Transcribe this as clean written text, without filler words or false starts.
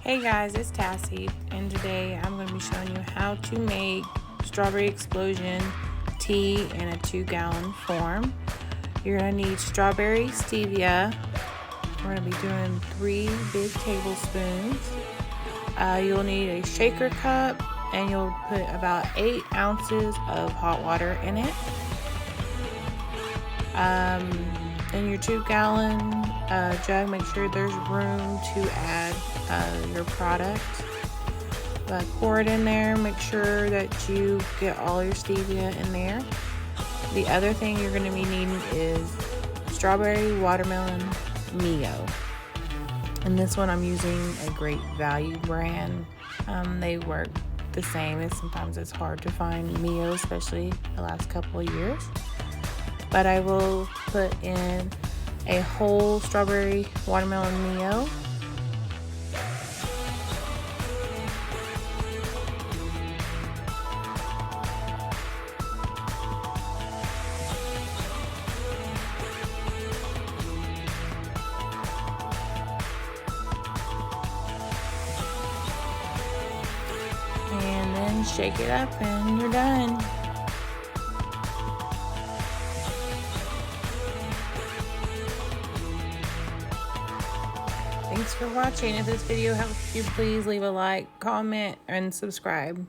Hey guys, it's Tassie, and today I'm going to be showing you how to make strawberry explosion tea in a 2-gallon form. You're going to need strawberry stevia. We're going to be doing 3 big tablespoons. You'll need a shaker cup, and you'll put about 8 ounces of hot water in it. In your 2-gallon jug, make sure there's room to add your product. But pour it in there, make sure that you get all your stevia in there. The other thing you're going to be needing is strawberry watermelon Mio. And this one I'm using a Great Value brand. They work the same. Sometimes it's hard to find Mio, especially the last couple of years. But I will put in a whole strawberry watermelon Mio. And then shake it up and you're done. Thanks for watching. If this video helped you, please leave a like, comment, and subscribe.